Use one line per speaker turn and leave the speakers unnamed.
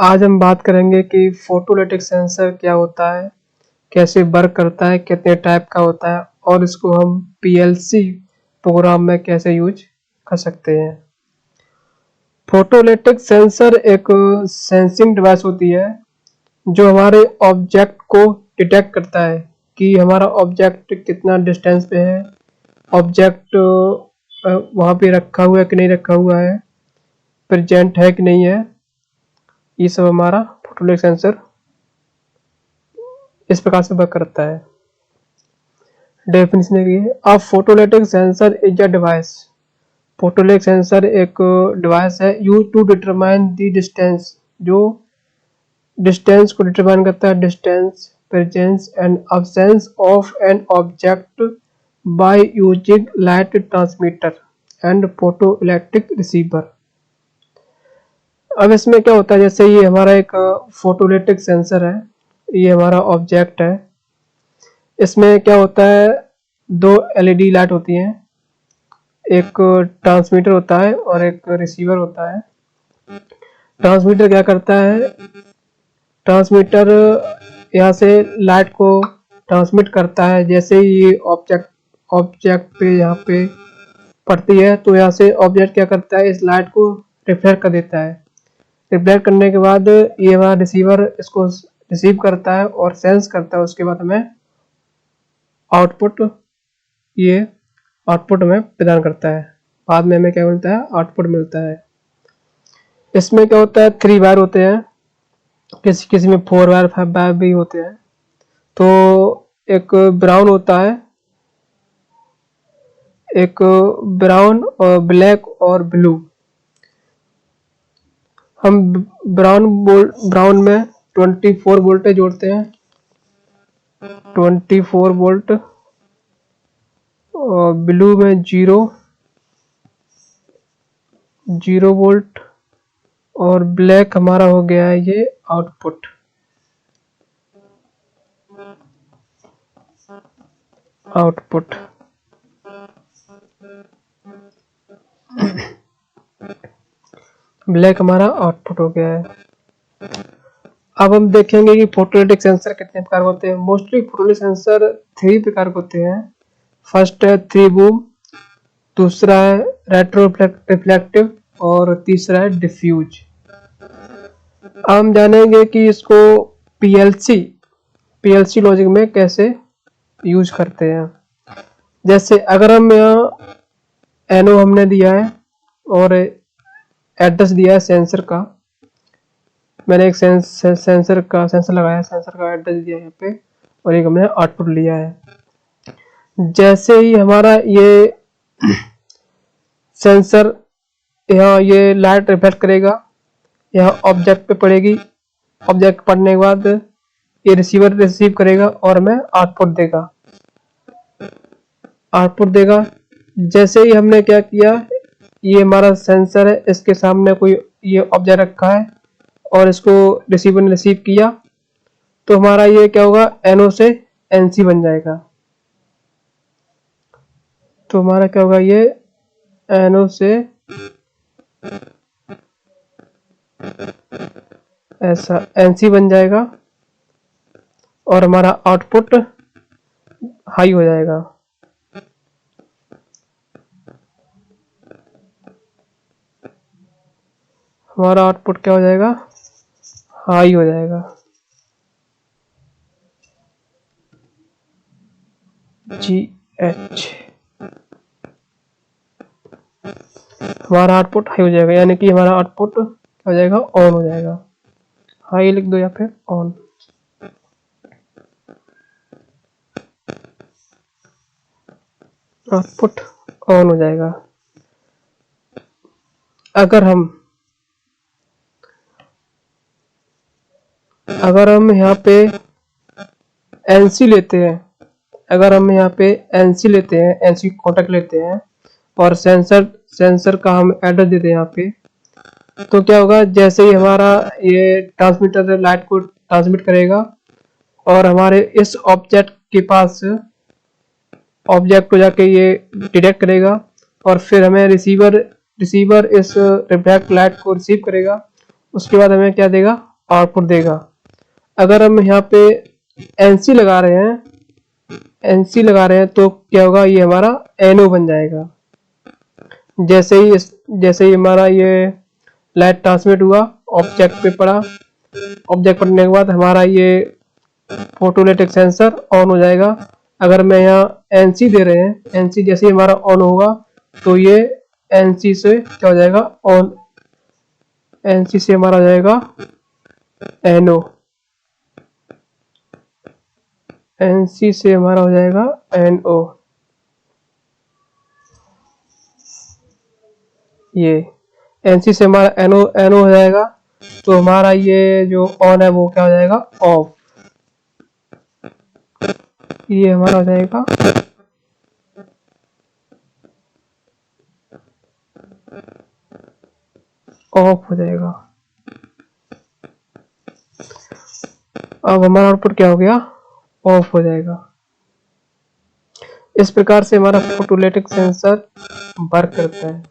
आज हम बात करेंगे कि फोटोलिटिक सेंसर क्या होता है, कैसे वर्क करता है, कितने टाइप का होता है और इसको हम पीएलसी प्रोग्राम में कैसे यूज कर सकते हैं। फोटोलिटिक सेंसर एक सेंसिंग डिवाइस होती है जो हमारे ऑब्जेक्ट को डिटेक्ट करता है कि हमारा ऑब्जेक्ट कितना डिस्टेंस पे है, ऑब्जेक्ट वहाँ पे रखा हुआ है कि नहीं रखा हुआ है, प्रेजेंट है कि नहीं है। ये सब हमारा फोटोलिटिक सेंसर इस प्रकार से वर्क करता है। डेफिनेशन है a photolytic sensor is a device. Photolytic sensor एक डिवाइस है use to determine the distance, जो डिस्टेंस को डिटरमाइन करता है, distance, presence and absence of an object by using light transmitter and photoelectric receiver. अब इसमें क्या होता है, जैसे ये हमारा एक फोटोलिटिक सेंसर है, ये हमारा ऑब्जेक्ट है। इसमें क्या होता है, दो एलईडी लाइट होती हैं, एक ट्रांसमीटर होता है और एक रिसीवर होता है। ट्रांसमीटर क्या करता है, ट्रांसमीटर यहाँ से लाइट को ट्रांसमिट करता है। जैसे ही ये ऑब्जेक्ट पे यहाँ पे पड़ती है तो यहाँ से ऑब्जेक्ट क्या करता है, इस लाइट को रिफ्लेक्ट कर देता है। रिफ्लेक्ट करने के बाद ये हमारा रिसीवर इसको रिसीव करता है और सेंस करता है। उसके बाद हमें आउटपुट हमें प्रदान करता है। बाद में हमें क्या मिलता है, आउटपुट मिलता है। इसमें क्या होता है, 3 वायर होते हैं, किसी में 4 वायर 5 वायर भी होते हैं। तो एक ब्राउन होता है, एक ब्राउन और ब्लैक और ब्लू। हम ब्राउन में 24 वोल्टेज जोड़ते हैं, 24 वोल्ट, और ब्लू में 0 वोल्ट, और ब्लैक हमारा हो गया है ये आउटपुट। ब्लैक हमारा आउटपुट हो गया है। अब हम देखेंगे कि फोटोलिटिक सेंसर कितने प्रकार होते हैं। मोस्टली फोटोलिटिक सेंसर 3 प्रकार के होते हैं। फर्स्ट है 3 बूम, दूसरा है रेट्रो रिफ्लेक्टिव और तीसरा है डिफ्यूज। हम जानेंगे कि इसको पीएलसी लॉजिक में कैसे यूज करते हैं। जैसे अगर हम यहाँ एनओ हमने दिया है और एड्रेस दिया है सेंसर का, मैंने एक सेंसर लगाया, सेंसर का एड्रेस दिया है यहाँ पे, और एक हमने आउटपुट लिया है। जैसे ही हमारा ये सेंसर यहाँ ये लाइट रिफ्लेक्ट करेगा, यहाँ ऑब्जेक्ट पे पड़ेगी, ऑब्जेक्ट पड़ने के बाद ये रिसीवर रिसीव करेगा और हमें आउटपुट देगा। जैसे ही हमने क्या किया, ये हमारा सेंसर है, इसके सामने कोई ये ऑब्जेक्ट रखा है और इसको रिसीवर ने रिसीव किया, तो हमारा ये क्या होगा, एनओ से एनसी बन जाएगा। तो हमारा क्या होगा, ये एनओ से ऐसा एनसी बन जाएगा और हमारा आउटपुट हाई हो जाएगा। हमारा आउटपुट क्या हो जाएगा, हाई हो जाएगा। GH हमारा आउटपुट हाई हो जाएगा, यानी कि हमारा आउटपुट क्या हो जाएगा, ऑन हो जाएगा। हाई लिख दो या फिर ऑन। आउटपुट ऑन हो जाएगा। अगर हम यहाँ पे एनसी लेते हैं, एनसी कॉन्टेक्ट लेते हैं और सेंसर का हम एड्रेस देते हैं यहाँ पे, तो क्या होगा, जैसे ही हमारा ये ट्रांसमीटर लाइट को ट्रांसमिट करेगा और हमारे इस ऑब्जेक्ट के पास ऑब्जेक्ट को जाके ये डिटेक्ट करेगा और फिर हमें रिसीवर इस रिफ्लेक्ट लाइट को रिसीव करेगा। उसके बाद हमें क्या देगा, आउटपुट देगा। अगर हम यहाँ पे एनसी लगा रहे हैं तो क्या होगा, ये हमारा एनओ बन जाएगा। जैसे ही हमारा ये लाइट ट्रांसमिट हुआ, ऑब्जेक्ट पे पड़ा, ऑब्जेक्ट पड़ने के बाद हमारा ये फोटोइलेक्ट्रिक सेंसर ऑन हो जाएगा। अगर मैं यहाँ एनसी दे रहे हैं, एनसी जैसे ही हमारा ऑन होगा तो ये एनसी से क्या हो जाएगा, ऑन, एनसी से हमारा हो जाएगा एनओ, एनसी से हमारा हो जाएगा एनओ। ये एनसी से हमारा एनओ एनओ हो जाएगा, तो हमारा ये जो ऑन है वो क्या हो जाएगा, ऑफ। ये हमारा हो जाएगा ऑफ हो जाएगा। अब हमारा आउटपुट क्या हो गया, ऑफ हो जाएगा। इस प्रकार से हमारा फोटोइलेक्ट्रिक सेंसर वर्क करता है।